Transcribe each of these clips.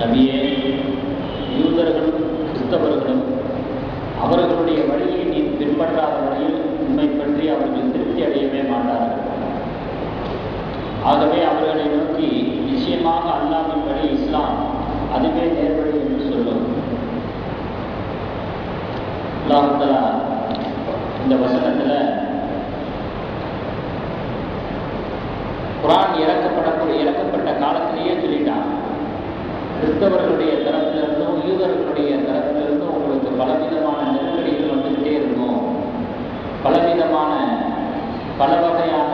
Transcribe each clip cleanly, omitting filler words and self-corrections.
நபியே, யூதர்களும் கிறிஸ்தவர்களும் அவர்களுடைய வழியை நீ பின்பற்றாத வரையில் உண்மை பற்றி அவர்கள் திருப்தி அடையவே மாட்டார்கள். ஆகவே அவர்களை நோக்கி நிச்சயமாக அல்லாஹ்வின் வழி இஸ்லாம், அதுவே நேர்வழி என்று சொல்லும். அல்லாஹ் தஆலா இந்த வசனத்தில் குர்ஆன் இறக்கப்பட்ட காலத்திலேயே சொல்லிட்டான், கிறிஸ்தவர்களுடைய தரப்பிலிருந்தும் யூதர்களுடைய தரப்பிலிருந்தும் உங்களுக்கு பலவிதமான நெருக்கடிகள் வந்துகிட்டே இருக்கும். பல வகையான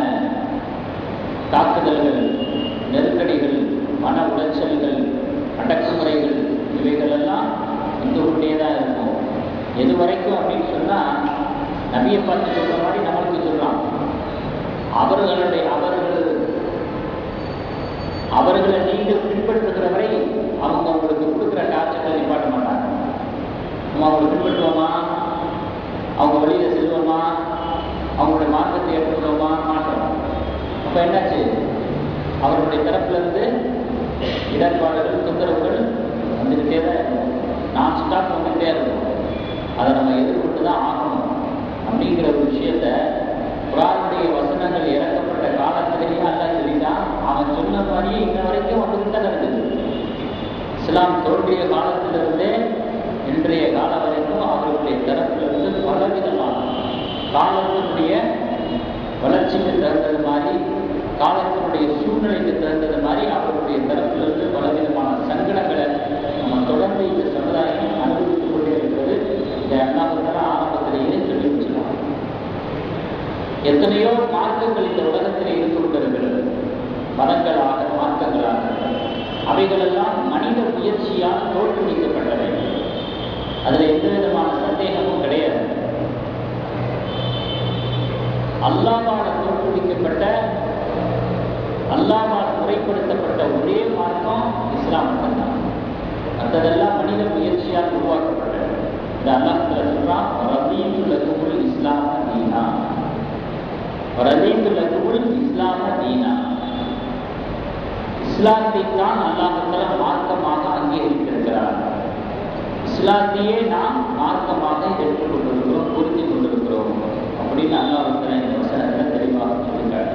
தாக்குதல்கள், நெருக்கடிகள், மன உளைச்சல்கள், அடக்குமுறைகள், இவைகளெல்லாம் வந்து கொண்டே தான் இருக்கும். எது வரைக்கும் அப்படின்னு சொன்னால், நபியை பார்த்து சொல்ற மாதிரி நம்மளுக்கு சொல்லலாம். அவர்களை நீங்கள் பின்பற்றுகிற வரை அவங்க உங்களுக்கு கொடுக்குற டார்ச்சரை நிப்பாட்ட மாட்டாங்க. நம்ம அவங்களை பின்பற்றுவோமா, அவங்க வழியில் செல்வோமா, அவங்களுடைய மார்க்கத்தை ஏற்றுக்கொள்வோமா, மாற்றோம். அப்போ என்னாச்சு, அவர்களுடைய தரப்பிலிருந்து இடர்பாடுகள், தொந்தரவுகள் வந்துக்கிட்டே தான் இருக்கும். நான் ஸ்டாப் வந்துக்கிட்டே இருக்கும். அதை நம்ம எதிர்கொண்டு தான் ஆகணும் அப்படிங்கிற ஒரு விஷயத்தை குர்ஆனுடைய வசனங்கள் இறக்கப்பட்ட காலத்திலேயே அல்லாஹ் சொல்லிட்டான். அவன் சொன்ன மாதிரியே இன்ன வரைக்கும் வந்துகிட்டு தான் நடக்குது. இஸ்லாம் தோன்றிய காலத்திலிருந்தே இன்றைய காலம் வரைக்கும் அவர்களுடைய தரப்பிலிருந்து பலவிதமான காலத்தினுடைய வளர்ச்சிக்கு தகுந்தது மாதிரி, காலத்தினுடைய சூழ்நிலைக்கு தகுந்தது மாதிரி அவர்களுடைய தரப்பிலிருந்து பலவிதமான சங்கடங்களை நம்ம தொடர்ந்து இந்த சமுதாயம் அனுபவித்துக் கொண்டே இருக்கிறது. இந்த அல்லாஹ் ஆரம்பத்திலேயே சொல்லி வச்சுக்கலாம். எத்தனையோ மார்க்கங்கள் இந்த உலகத்தில் இருந்து கொண்டிருக்கிறது, மதங்களாக, மார்க்கங்களாக. அவைகளெல்லாம் மனித முயற்சியால் தோற்றுவிக்கப்பட்டவை. அதில் எந்த விதமான சந்தேகமும் கிடையாது. அல்லாஹ்வால் தோற்றுவிக்கப்பட்ட, அல்லாஹ்வால் முறைப்படுத்தப்பட்ட ஒரே மார்க்கம் இஸ்லாம் மட்டும்தான். மற்றதெல்லாம் மனித முயற்சியால் உருவாக்கப்பட்டது. இந்த அல்லாஹ் சொல்றான், ரதீது லகுல் இஸ்லாம தீனா, ரதீது லகுல் இஸ்லாம தீனா. இஸ்லாத்தை தான் அல்லாஹ் மார்க்கமாக அங்கீகரித்திருக்கிறார். இஸ்லாத்தையே நாம் மார்க்கமாக ஏற்றுக்கொண்டிருக்கிறோம், புரிந்து கொண்டிருக்கிறோம் அப்படின்னு அல்லாஹ் இந்த வசனத்தில் தெளிவாக சொல்லியிருக்காரு.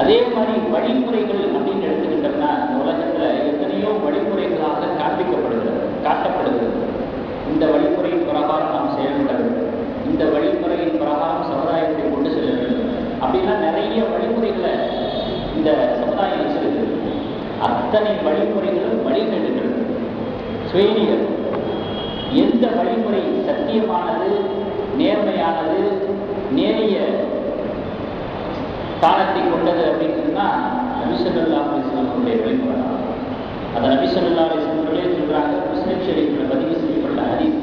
அதே மாதிரி வழிமுறைகள் அப்படின்னு எடுத்துக்கிட்டோம்னா, இந்த உலகத்தில் எத்தனையோ வழிமுறைகளாக காட்டப்படுகிறது. இந்த வழிமுறையின் பிரகாரம் நாம் செயல்பட வேண்டும், இந்த வழிமுறையின் பிரகாரம் சமுதாயத்தை கொண்டு செல்ல வேண்டும் அப்படின்னா நிறைய வழிமுறைகளை இந்த சமுதாயம் வச்சிருக்கு. அத்தனை வழிமுறைகளும் வழிகேடுகள், சுயநிகள். எந்த வழிமுறை சத்தியமானது, நேர்மையானது, நேரிய காலத்தை கொண்டது அப்படின்னு சொன்னால் நபி ஸல்லல்லாஹு அலைஹி வஸல்லம் வழிமுறை தான். அதை நபி ஸல்லல்லாஹு அலைஹி வஸல்லம் சொல்றாங்க. முஸ்லிம் ஷரீஃபில் பதிவு செய்யப்பட்ட ஹதீஸ்,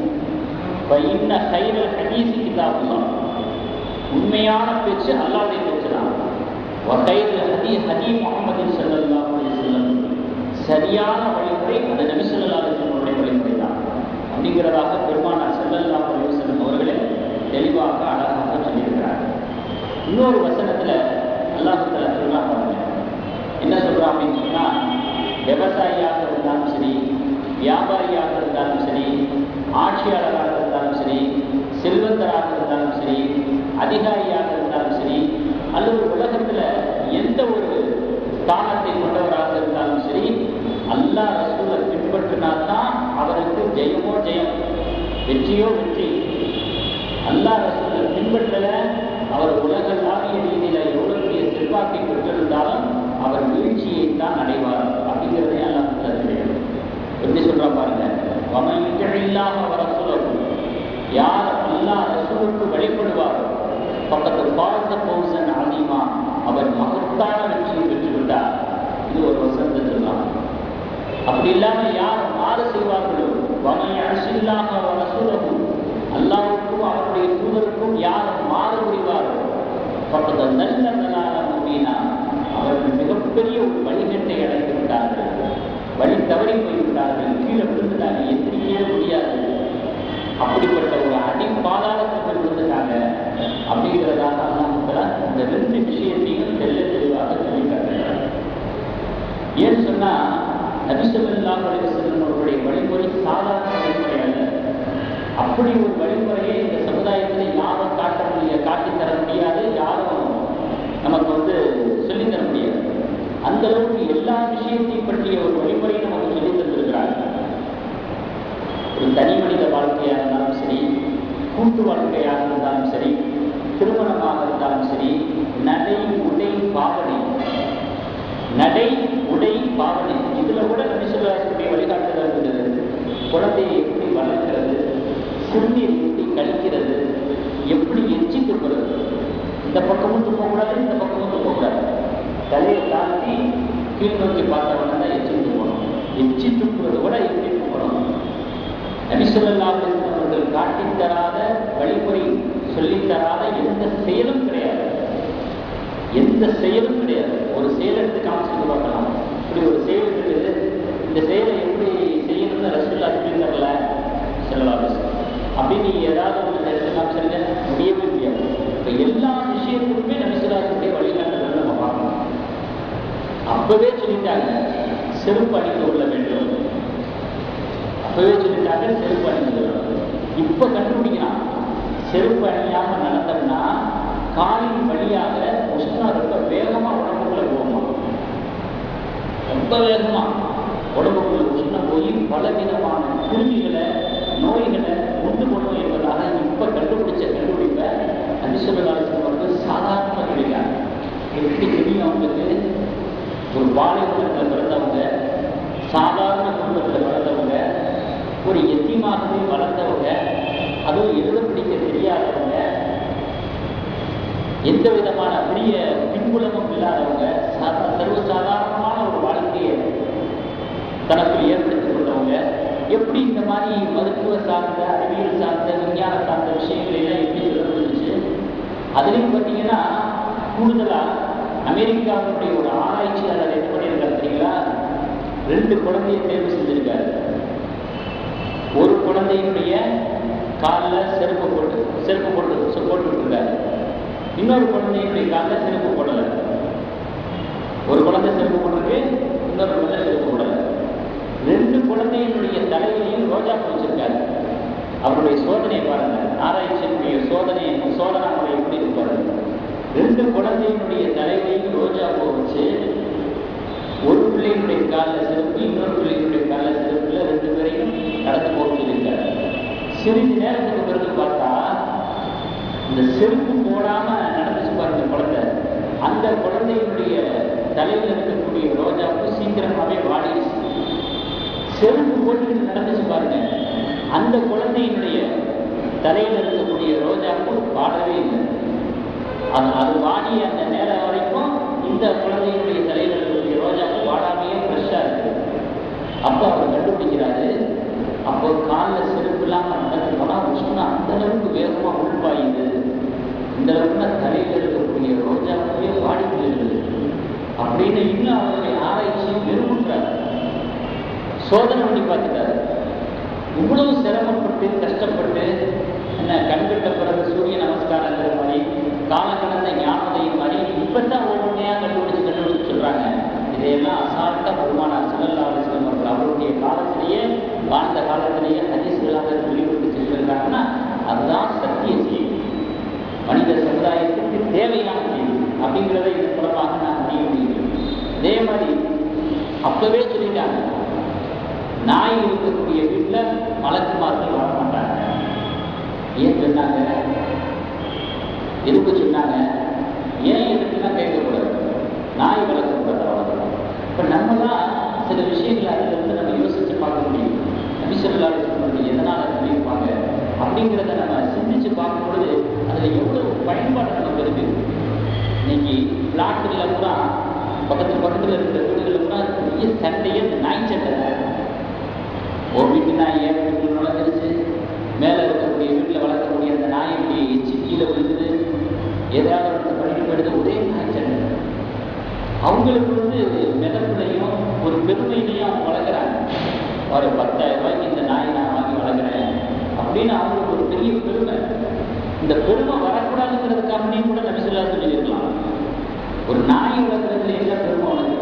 ஃபஇன்ன கைரல் ஹதீஸி கிதாபுல்லாஹ், உண்மையான பேச்சு அல்லாஹ்வுடைய பேச்சு தான். வகைரல் ஹதீ முஹம்மது ஸல்லல்லாஹு அலைஹி வஸல்லம், சரியான வழிமுறை அது நபி ஸல்லல்லாஹு அலைஹி வஸல்லம் வழிமுறை தான் அப்படிங்கிறதாக பெருமானார் ஸல்லல்லாஹு அலைஹி வஸல்லம் அவர்களே தெளிவாக அழகாக சொல்லியிருக்கிறார்கள். இன்னொரு வசனத்தில் அல்லாஹ் தஆலா சொல்றான் பாருங்க, என்ன சொல்றான் அப்படின்னு சொன்னால், விவசாயியாக இருந்தாலும் சரி, வியாபாரியாக இருந்தாலும் சரி, ஆட்சியாளராக இருந்தாலும் சரி, செல்வந்தராக இருந்தாலும் சரி, அதிகாரியாக இருந்தாலும் சரி, அல்லது உலகத்தில் எந்த ஒரு ஸ்தானத்தை கொண்டவராக இருந்தாலும் சரி, அல்லாஹ் ரசூலை பின்பற்றினால்தான் அவருக்கு ஜெயமோ ஜெயம், வெற்றியோ வெற்றி. அல்லாஹ் ரசூலை பின்பற்றல, அவர் உலகளாவிய ரீதியில் எவ்வளவு பெரிய செல்வாக்கை பெற்றிருந்தாலும் அவர் வீழ்ச்சியை தான் அடைவார் அப்படிங்கிறதே அல்லாஹ் தெரியும். எப்படி சொல்றா பாருங்க, வமன் யுத்திஇல்லாஹ வ ரசூலஹு, யார் அல்லாஹ் ரசூலுக்கு வழிபடுவார், பக்கத்து ஃபாஸ ஃபௌஸன் அஸீமா, அவர் மகத்தான வெற்றியை பெற்றுவிட்டார். இது ஒரு வசனத்தை சொல்லலாம். அப்படி இல்லாமல் யார் மாறு செய்வார்களோ, வமன் யஅஸில்லாஹ வ ரசூலஹு, அல்லாஹ்வுக்கும் அவருடைய தூதருக்கும் யார் மாறு புரிவாரோ, பக்கத்து நல்ல நலால முபீனா, அவர்கள் மிகப்பெரிய ஒரு வழிகட்டை அடைந்து விட்டார்கள், வழி தவறி போய்விட்டார்கள், கீழே விழுந்துட்டாங்க, எதிரியே முடியாது, அப்படிப்பட்ட ஒரு அடிப்பாதாரத்துக்கு விழுந்துட்டாங்க அப்படிங்கிறதாக அல்லாஹ் இந்த ரெண்டு விஷயத்தையும் தெல்ல தெளிவாக சொல்லி காட்டுகிறார். ஏன்னு சொன்னா, நபி ஸல்லல்லாஹு அலைஹி வஸல்லம் அவர்களுடைய வழிமுறை சாதாரண வழிமுறை அல்ல. அப்படி ஒரு வழிமுறையை இந்த சமுதாயத்தில் யாரும் காட்டித் தர முடியாது, யாரும் நமக்கு சொல்லித் தர முடியாது. அந்த அளவுக்கு எல்லா விஷயத்தையும் பற்றிய ஒரு வழிமுறையை நமக்கு சொல்லித் தந்திருக்கிறார். ஒரு தனி மனித வாழ்க்கையாக இருந்தாலும் சரி, கூட்டு வாழ்க்கையாக இருந்தாலும் சரி, திருமணமாக இருந்தாலும் சரி, நடை உடை பாவனை, நடை உடை பாவனை, இதுல கூட நபி ஸல்லல்லாஹு அலைஹி வஸல்லம் வழிகாட்டுதல் இருக்கிறது. குழந்தையை எப்படி வளர்க்கிறது, சிறுநீர் எப்படி கழிக்கிறது, எப்படி எச்சி துப்புறது, இந்த பக்கமும் துப்பக்கூடாது, இந்த பக்கமும் துப்பக்கூடாது, தலையை தாழ்த்தி கீழ் நோக்கி பார்த்தவன தான் எச்சி துப்பணும். எச்சி துப்புறது கூட எப்படி துப்பணும். நபி ஸல்லல்லாஹு அலைஹி வஸல்லம் அவர்கள் காட்டித் தராத வழிமுறை, சொல்லித்தராத எந்த செயலும் கிடையாது. எந்த செயலும் கிடையாது. ஒரு செயல் எடுத்து காமிச்சு பார்க்கலாம், இப்படி ஒரு செயல் இருக்குது, இந்த செயலை எப்படி செய்யணும்னு ரசூலுல்லாஹ் சொல்லி தரல ஸல்லல்லாஹு அலைஹி வஸல்லம் அப்படின்னு நீங்க ஏதாவது ஒரு எடுத்து காமிச்சிருங்க, முடியவே முடியாது. இப்போ எல்லா விஷயத்துக்குமே நபி ஸல்லல்லாஹு அலைஹி வஸல்லம் வழிகாட்டுதல் நம்ம பார்க்கணும். அப்பவே சொல்லிட்டாங்க செருப்பு அணிந்து கொள்ள வேண்டும், அப்பவே சொல்லிட்டாங்க செருப்பு அணிந்து கொள்ள வேண்டும். இப்போ கண்டுபிடிக்கிறான், செருப்பு அணியாம நடந்தோம்னா காலின் வழியாக உஷ்ணா ரொம்ப வேகமா உடம்புக்குள்ள போகுமா, ரொம்ப வேகமா உடம்புக்குள்ள உஷ்ணம் போய் பலவிதமான கிருமிகளை, நோய்களை உண்டு பண்ணும் என்பதாக இப்ப கண்டுபிடிச்ச கண்டுபிடிப்பை நபி ஸல்லல்லாஹு அலைஹி வஸல்லம் சாதாரணமாக கிடைக்காங்க. எப்படி தெரியும் அவங்களுக்கு? ஒரு பாலைவனத்தில் பிறந்தவங்க, சாதாரண குடும்பத்தில் பிறந்தவங்க, ஒரு எத்தியமாகவே வளர்ந்தவங்க, அதுவும் எழுத பிடிக்க தெரியாதவங்க, எந்த விதமான பெரிய பின்புலமும் இல்லாதவங்க, சர்வசாதாரணமான ஒரு வாழ்க்கையை தனக்கு ஏற்படுத்திக் கொண்டவங்க, எப்படி இந்த மாதிரி மருத்துவ சார்ந்த, அறிவியல் சார்ந்த, விஞ்ஞான சார்ந்த விஷயங்கள் எல்லாம் எப்படி சொல்லப்பட்டுச்சு. அதுலேயும் பார்த்தீங்கன்னா கூடுதலாக அமெரிக்காவுடைய ஒரு ஆராய்ச்சியாளர் என்ன பண்ணியிருக்காரு தெரியுங்களா? 2 குழந்தையை தேர்வு செஞ்சிருக்காரு. ஒரு குழந்தையினுடைய காலில் செருப்பு போட்டுருக்காரு, இன்னொரு குழந்தையினுடைய காலில் செருப்பு போடலை. ஒரு குழந்தை செருப்பு போட்டிருக்கு, இன்னொரு குழந்தை செருப்பு போடலை. 2 குழந்தையினுடைய தலையிலையும் ரோஜா பூ வச்சிருக்காரு. அவருடைய சோதனையை பாருங்க, ஆராய்ச்சியினுடைய சோதனை முறை எப்படி இருப்பாரு. 2 குழந்தையினுடைய தலையிலையும் ரோஜா பூ வச்சு, ஒரு பிள்ளையினுடைய காலில் செருப்பு, இன்னொரு பிள்ளையினுடைய காலில் செருப்புல 2 பேரையும் நடந்து போக சொல்லியிருக்காரு. சிறிது நேரத்துக்கு பிறகு பார்த்தா இந்த செருப்பு போடாம நடந்துச்சு பாருங்க குழந்தை, அந்த குழந்தையினுடைய தலையில் இருக்கக்கூடிய ரோஜா பூ சீக்கிரமாவே வாடிடுச்சு. செருப்பு போட்டுக்கிட்டு நடந்துச்சு பாருங்க, அந்த குழந்தையினுடைய தலையில் இருக்கக்கூடிய ரோஜா பூ வாடவே இல்லை. அது வாடி அந்த நேரம் வரைக்கும் இந்த குழந்தையினுடைய தலையில் இருக்கக்கூடிய ரோஜா பூ வாடாமையே ஃப்ரெஷ்ஷா இருக்கு. அப்போ அவர் கண்டுபிடிக்கிறாரு, அப்போ காலில் செருப்பு இல்லாமல் நடந்து போனால் உஷ்ணம் அந்த அளவுக்கு வேகமாக உள்பாயுது, இந்த அளவுக்கு தலையில் இருக்கக்கூடிய ரோஜா பூவே வாடி போயிருது அப்படின்னு இன்னும் அவருடைய ஆராய்ச்சியை நிரூபிக்கிறார். சோதனை பண்ணி பார்த்துட்டாரு. இவ்வளவு சிரமப்பட்டு கஷ்டப்பட்டு என்ன கண்கட்ட பிறகு சூரிய நமஸ்காரங்கிற மாதிரி, காலம் கடந்த ஞானோதயம் மாதிரி இப்பதான் ஒவ்வொன்றையாக கண்டுபிடிச்சு சொல்றாங்க. இதையெல்லாம் அசால்ட்டா பெருமானார் ஸல்லல்லாஹு அலைஹி வஸல்லம் அவருடைய காலத்திலேயே, வாழ்ந்த காலத்திலேயே ஹதீஸ்களாக சொல்லிவிட்டு சென்றிருக்காங்கன்னா அதுதான் சத்திய செய்தி, மனித சமுதாயத்திற்கு தேவையான செய்தி அப்படிங்கிறத இதன் மூலமாக நான் அறிய முடியும். அதே மாதிரி அப்பவே சொல்லிட்டாங்க, நாய் இருக்கக்கூடிய வீட்டில் மலக்குமார்கள் வாழ மாட்டாங்க. ஏன் சொன்னாங்க? எதுக்கு சொன்னாங்க? ஏன் எதுக்குன்னா கேட்கக்கூடாது, நாய் வளர்க்கக்கூடாது, அவ்வளோதான். இப்போ நம்ம தான் சில விஷயங்களை அதிலிருந்து நம்ம யோசித்து பார்க்க முடியும். நபி ஸல்லல்லாஹு அலைஹி வஸல்லம் எதனால் சொல்லியிருப்பாங்க அப்படிங்கிறத நம்ம சிந்திச்சு பார்க்கும்பொழுது அதில் எவ்வளோ பயன்பாடு நமக்கு இருக்கு. இன்னைக்கு பிளாட்டுகளில் கூட பக்கத்தில் இருக்கிற வீடுகளில் கூட பெரிய சண்டையே இந்த நாய் சண்டை தான். ஒரு வீட்டு நாய் ஏன் வீட்டுக்குள்ள நுழைஞ்சிருச்சு, மேலே இருக்கக்கூடிய வீட்டில் வளர்க்கக்கூடிய அந்த நாய் இப்படி எச்சி கீழே விழுந்துது, ஏதாவது பண்ணிட்டு போயிடுது, ஒரே நாய் சண்டை. அவங்களுக்கு மிதப்புலையும் ஒரு பெருமையிலையும் அவங்க வளர்க்குறாங்க. ஒரு 10,000 ரூபாய்க்கு இந்த நாய் நான் வாங்கி வளர்க்குறேன் அப்படின்னு அவங்களுக்கு ஒரு பெரிய பெருமை. இந்த பெருமை வரக்கூடாதுங்கிறதுக்காக கூட நபி ஸல்லல்லாஹு அலைஹி வஸல்லம் சொல்லியிருக்கலாம். ஒரு நாய் வளர்க்குறதுல என்ன பெருமை உனக்கு?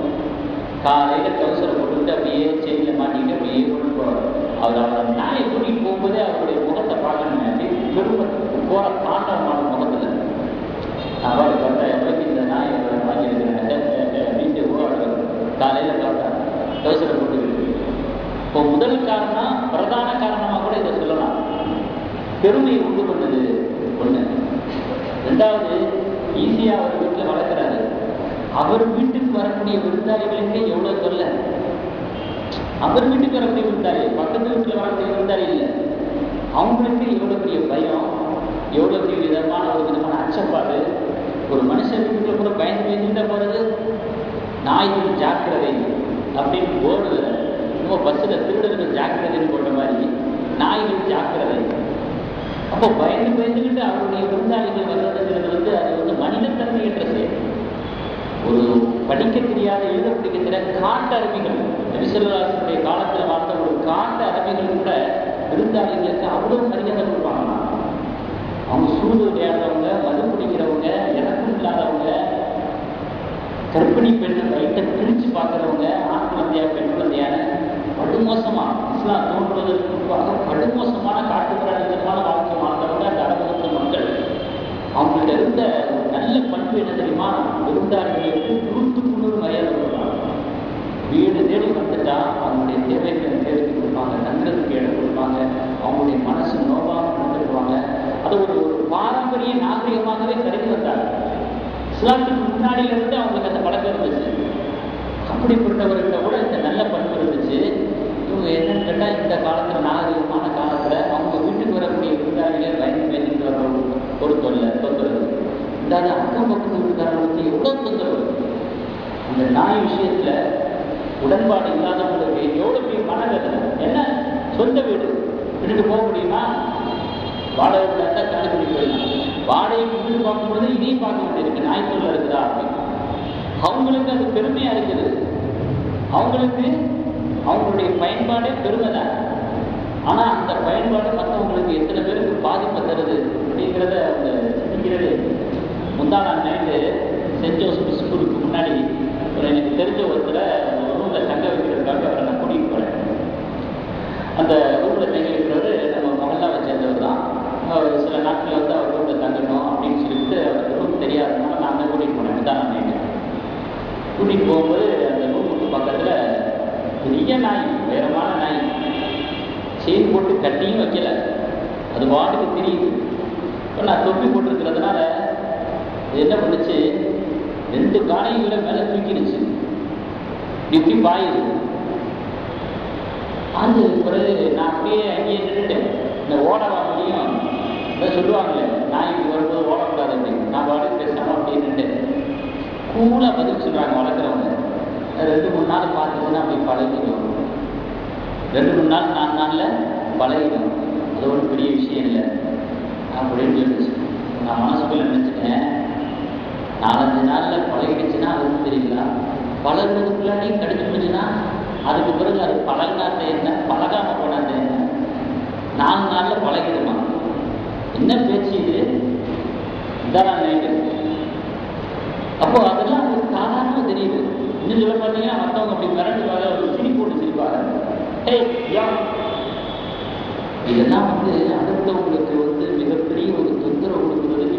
காலையில் கவுசரை போட்டு விட்டு அப்படியே செடியில் மாட்டிக்கிட்டு அப்படியே கொண்டு போவார். அவர் நாயை கூட்டிகிட்டு போகும்போதே அவருடைய முகத்தை பார்க்கணுமே, அப்படியே பெருமை போகிற தாண்டவமான முகத்தில் அவரை பார்த்தா எவ்வளோக்கு இந்த நாயை வாங்கியிருக்கிறேன் அப்படின்ட்டு ஓடுவார். காலையில் பார்த்தா தோசரை போட்டுக்கிட்டு. இப்போ முதல் காரணம், பிரதான காரணமாக கூட இதை சொல்லலாம், பெருமையை உண்டு பண்ணது ஒன்று. ரெண்டாவது, ஈஸியாக அவர் வீட்டில் வளர்க்குறாரு. அவர் வீட்டுக்கு வரக்கூடிய விருந்தாளிகளுக்கே எவ்வளோ சொல்ல. அவர் வீட்டுக்கு வரக்கூடிய விருந்தாளி, பக்கத்து வீட்டில் வரக்கூடிய விருந்தாளி இல்லை, அவங்களுக்கு எவ்வளோ பெரிய பயம், எவ்வளோ பெரிய விதமான ஒரு விதமான அச்சப்பாடு. ஒரு மனுஷன் வீட்டுக்குள்ள கூட பயந்து பயந்துட்டா போகிறது. நாய்க்கு ஜாக்கிரதை அப்படின்னு போர்டு, இன்னும் பஸ்ஸில் திருடர்கள் ஜாக்கிரதைன்னு போட்ட மாதிரி நாய்கள் ஜாக்கிரதை. அப்போ பயந்து பயந்துக்கிட்டு அவருடைய விருந்தாளிகள் வர்றதுங்கிறது அது மனிதத்தன்மையற்ற செயல். ஒரு படிக்க தெரியாத, எழுத படிக்க தெரியாத காட்டு அரபிகள், நபிசல்லாஹுடைய காலத்தில் வாழ்ந்த ஒரு காட்டு அரபிகள் கூட விருந்தாளிகளுக்கு அவ்வளவு மரியாதை கொடுப்பாங்க. அவங்க சூடு விளையாடுறவங்க, மது பிடிக்கிறவங்க, இறக்கம் இல்லாதவங்க, கர்ப்பிணி பெண்ணை வயிற்றை பிரித்து பார்க்குறவங்க, ஆண் குழந்தையா பெண் குழந்தையான படுமோசமா இஸ்லாம் தோன்றுவதற்கு முன்பாக படுமோசமான காட்டுப்பிராணித்தனமான வாழ்க்கை வாழ்ந்தவங்க அந்த அரபு மக்கள். அவங்கள்ட்ட இருந்த ஒரு நல்ல பண்பு என்ன தெரியுமா? விருந்தாளிகளுக்கு 100க்கு 100 மரியாதை கொடுப்பாங்க. வீடு தேடி வந்துட்டா அவங்களுடைய தேவைகளை தேவைக்கு கொடுப்பாங்க, தங்குறதுக்கு இடம் கொடுப்பாங்க, அவங்களுடைய மனசு நோவாக நடந்துக்குவாங்க. அது ஒரு பாரம்பரிய நாகரிகமாகவே கருதி வந்தாங்க. இஸ்லாத்துக்கு முன்னாடியிலிருந்து அவங்களுக்கு அந்த பழக்கம் இருந்துச்சு. அப்படிப்பட்டவர்கிட்ட கூட இந்த நல்ல பண்பு இருந்துச்சு. இவங்க என்னன்னு கேட்டால், இந்த காலத்தில் நாகரிகமான காலத்தில் அவங்க வீட்டுக்கு வரக்கூடிய விருந்தாளிகள் பயந்து பயந்துட்டு வர ஒரு தொந்தரவு. இந்த அக்கம் பக்கத்து வீட்டுக்காரங்களுக்கு எவ்வளோ தொந்தரவு. அந்த நாய் விஷயத்தில் உடன்பாடு இல்லாதவங்களுக்கு எவ்வளோ பெரிய மனவேதனை. என்ன சொந்த வீடு விட்டுட்டு போக முடியுமா? வாடகை இருந்தால் கணக்கு போயிடலாம். வாடகைக்கு வீடு பார்க்கும்பொழுது இதையும் பார்க்க வேண்டியிருக்கு, நாய் தொல்லை இருக்குதா அப்படின்னு. அவங்களுக்கு அது பெருமையாக இருக்குது. அவங்களுக்கு அவங்களுடைய பயன்பாடே பெருமை தான். ஆனால் அந்த பயன்பாடு மற்றவங்களுக்கு எத்தனை பேருக்கு பாதிப்பை தருது அப்படிங்கிறத அவங்க சிந்திக்கிறது. முந்தான நைட்டு சென்ட் ஜோசப் ஸ்கூலுக்கு முன்னாடி ஒரு எனக்கு தெரிஞ்ச ஒருத்தரை ரூமில் தங்க வைக்கிறதுக்காக அவரை நான் கூட்டிகிட்டு போனேன். அந்த ரூமில் தங்கி வைக்கிறவர் நம்ம மகளாவை சேர்ந்தவர் தான். சில நாட்கள் வந்து அவர் ரூமில் தங்கணும் அப்படின்னு சொல்லிட்டு அவருக்கு ரூம் தெரியாததுனால நான் தான் கூட்டிகிட்டு போனேன். முந்தான நைட்டு கூட்டிகிட்டு போகும்போது அந்த ரூமுக்கு பக்கத்தில் பெரிய நாய், உயரமான நாய், செயின் போட்டு கட்டியும் வைக்கல, அது வாட்டுக்கு தெரியுது. இப்போ நான் தொப்பி போட்டிருக்கிறதுனால என்ன பண்ணுச்சு, 2 காணைகளை மேலே தூக்கிடுச்சு, இப்படி பாயுது. அது பிறகு நான் அப்படியே அங்கேயே நின்றுட்டேன். இந்த ஓடவா முடியும் அதை சொல்லுவாங்களே, நாய்க்கு வரும்போது ஓடக்கூடாது அப்படின்னு. நான் பாட்டு பேசாமல் அப்படியே நின்றுட்டேன். கூலாக பதில் சொல்கிறாங்க வளர்க்குறவங்க. 2-3 நாள் பார்த்துச்சுன்னா அப்படி பழகிடும். 2-3 நாள் 4 நாளில் பழகிடும். அது ஒரு பெரிய விஷயம் இல்லை அப்படின்னு சொல்லிச்சு. நான் மனசுக்குள்ள நினச்சிட்டேன், 4-5 நாளில் பழகிடுச்சுன்னா அதுவும் தெரியுங்களா, பழகிறதுக்குள்ளாடி கடிச்சு முடிச்சுன்னா அதுக்கு பிறகு அது பழகினாத்த என்ன, பழகாமல் போனாத்த என்ன, 4 நாளில் பழகிடுமா? என்ன பேச்சு இது? இதான் நைட்டு. அப்போ அதெல்லாம் ஒரு சாதாரணமாக தெரியுது. இன்னும் சொல்ல பார்த்தீங்கன்னா மற்றவங்க அப்படி மிரண்டுவாங்க, ஒரு சிரிப்போட்டு சிரிப்பாங்க. இதெல்லாம் வந்து அடுத்தவங்களுக்கு வந்து மிகப்பெரிய ஒரு தொந்தரவு கொடுக்குறது.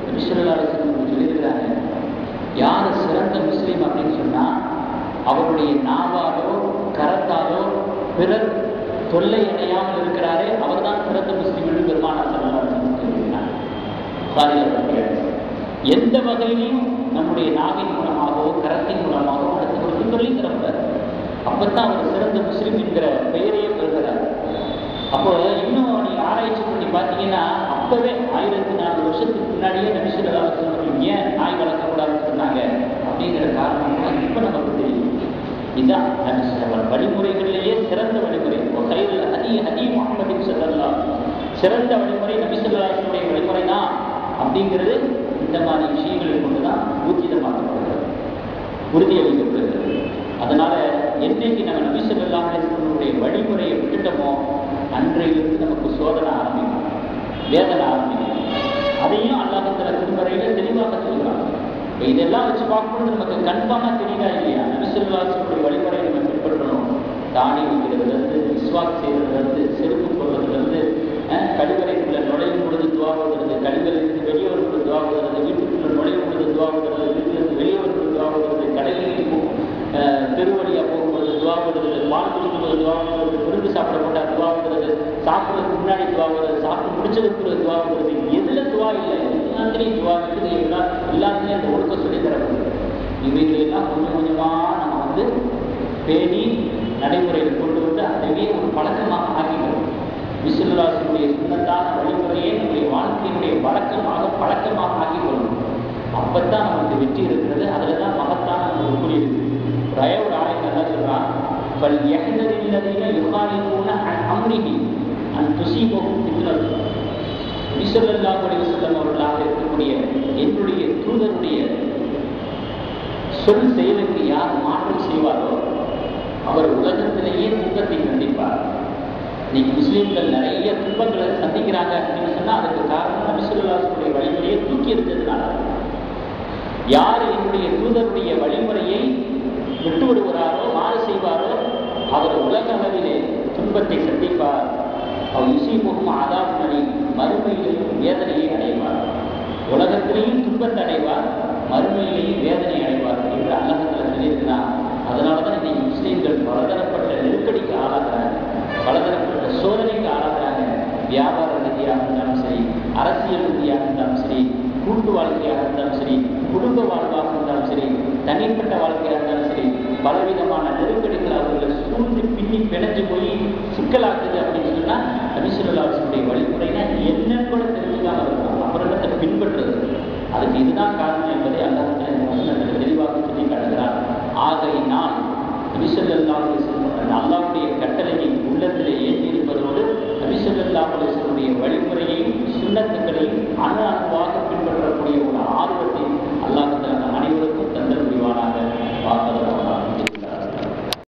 நபிசல்லாஹு சொல்லியிருக்கிறாங்க, யார் சிறந்த முஸ்லீம் அப்படின்னு சொன்னால் அவருடைய நாவாலோ கரத்தாலோ பிறர் தொல்லை அடையாமல் இருக்கிறாரே அவர் தான் சிறந்த முஸ்லீம் என்று பெருமானார் ஸல்லல்லாஹு அலைஹி வஸல்லம் சொல்லியிருக்கிறார். எந்த வகையிலும் நம்முடைய நாவின் மூலமாகவோ கரத்தின் மூலமாகவோ அடுத்தவருக்கு சொல்லி தரப்படார். அப்பத்தான் அவர் சிறந்த முஸ்லீம் என்கிற பெயரையே பெறுகிறார். அப்போ இன்னும் நீங்கள் ஆராய்ச்சி பண்ணி பார்த்தீங்கன்னா, அப்பவே 1400 வருஷத்துக்கு முன்னாடியே நபி ஸல்லல்லாஹு அலைஹி வஸல்லம் ஏன் நாய் வளர்க்கக்கூடாதுன்னு சொன்னாங்க அப்படிங்கிற காரணம்லாம் இப்போ நமக்கு தெரியும். இதுதான் நபி வழிமுறைகளிலேயே சிறந்த வழிமுறை. ஹதி முஹம்மது ஸல்லல்லாஹு, சிறந்த வழிமுறை நபி ஸல்லல்லாஹு அலைஹி வஸல்லம் வழிமுறை தான் அப்படிங்கிறது இந்த மாதிரி விஷயங்களை கொண்டு தான் ஊர்ஜிதமாக்கப்படுகிறது, உறுதியளிக்கப்படுகிறது. அதனால என்னைக்கு நம்ம நபி ஸல்லல்லாஹு அலைஹி வஸல்லம் வழிமுறையை விட்டுட்டோமோ அன்றையிலிருந்து நமக்கு சோதனை ஆரம்பிக்கும், வேதனை ஆரம்பிக்கும். அதையும் அல்லாஹ் தஆலா திருமறையில தெளிவாக சொல்கிறான். இதெல்லாம் வச்சு பார்க்கும்போது நமக்கு கன்ஃபார்மாக தெரியுதா இல்லையா, நபி ஸல்லல்லாஹு அலைஹி வஸல்லம் வழிமுறையை நம்ம பின்பற்றணும். தாடி வைக்கிறதுலேருந்து, மிஸ்வாக் செய்கிறதுலேருந்து, செருப்பு போடுறதுலேருந்து, கழிவறைக்குள்ள நுழையும் பொழுது துவாவுகிறது, கழிவறையிலிருந்து வெளியே வரும்போது துவாவுகிறது, வீட்டுக்குள்ள நுழையும் பொழுது துவாவுகிறது, வீட்டிலிருந்து வெளியே வரும்போது துவாவுகிறது, கடைகளுக்கு தெருவழியாக போகும்போது துவாவுகிறது, பால் குடிக்கும்போது துவாவுகிறது, விருந்து சாப்பிட போட்டால் துவாவுகிறது, சாப்பிட்றதுக்கு முன்னாடி துவாவுகிறது, சாப்பிட்டு முடிச்சதுக்கு துவாவுகிறது. எதில் துவா இல்லை? எல்லாத்துலேயும் துவா இருக்குது. எல்லாத்துலேயும் அந்த ஒழுக்க சொல்லி தரப்படுது. இவைகளெல்லாம் கொஞ்சம் கொஞ்சமாக நம்ம பேணி நடைமுறையில் கொண்டு வந்து அதுவே ஒரு பழக்கமாக ஆக்கிக்கிறோம். விசுல்லாசுடைய சுண்ணத்தான வழிமுறையை நம்முடைய வாழ்க்கையினுடைய பழக்கமாக ஆக்கிக்கொள்ளணும். அப்பத்தான் நமக்கு வெற்றி இருக்கிறது. அதில் தான் மகத்தான ஒரு கூலி இருக்குது. ஒரு ஆயத்தை என்ன சொல்றான்? பல் எஹ்தரில்லதீன யுகாலிஃபூன அன் அம்ரிஹி அன் துஸீபஹும் ஃபித்னத். நபி ஸல்லல்லாஹு அலைஹி வஸல்லம் அவர்களாக இருக்கக்கூடிய என்னுடைய தூதருடைய சொல் செயலுக்கு யார் மாற்றம் செய்வாரோ அவர் உலகத்திலேயே துன்பத்தை சந்திப்பார். இன்னைக்கு முஸ்லீம்கள் நிறைய துன்பங்களை சந்திக்கிறாங்க அப்படின்னு சொன்னால் அதுக்கு காரணம் நபி ஸல்லல்லாஹு வழிமுறையை தூக்கி எடுத்ததுனால. யார் என்னுடைய தூதருடைய வழிமுறையை விட்டு விடுகிறாரோ, மாறு செய்வாரோ, அவர் உலக அளவிலே துன்பத்தை சந்திப்பார். அவர் யுஸீபுஹும் அஸாபுன் அலீம், மறுமையிலேயும் வேதனையை அடைவார். உலகத்திலேயும் துன்பத்தை அடைவார், மறுமையிலேயும் வேதனை அடைவார் என்று அல்லாஹ் சொல்லியிருக்கிறார். அதனால தான் இன்னைக்கு முஸ்லீம்கள் பலதரப்பட்ட நெருக்கடிக்கு ஆளாகிறாங்க, பலதரப்பட்ட சோதனைக்கு ஆளாகிறாங்க. வியாபார ரீதியாக இருந்தாலும் சரி, அரசியல் ரீதியாக இருந்தாலும் சரி, கூட்டு வாழ்க்கையாக இருந்தாலும் சரி, குடும்ப வாழ்வாக இருந்தாலும் சரி, தனிப்பட்ட வாழ்க்கையாக இருந்தாலும் சரி, பலவிதமான நெருக்கடிகள் அவர்களை சூழ்ந்து பின்னி பிணைஞ்சு போய் சிக்கலாக்குது அப்படின்னு சொன்னால் நபி ஸல்லல்லாஹு அலைஹி வஸல்லம் வழிமுறைனா என்னன்னு கூட தெரிஞ்சுக்காம இருக்கும், அப்புறத்தை பின்பற்றுறது. அதுக்கு இதுதான் காரணம் என்பதை அல்லாஹ் தெளிவாக சொல்லி காட்டுகிறார். ஆகையினால் நபி ஸல்லல்லாஹு அலைஹி வஸல்லம் அல்லாஹ்வுடைய கட்டளையை உள்ளத்திலே ஏற்றியிருப்பதோடு நபி ஸல்லல்லாஹு அலைஹி வஸல்லம் வழிமுறையையும் சுன்னத்துக்களையும் அணுவாக பின்பற்றக்கூடிய ஒரு ஆர்வத்தை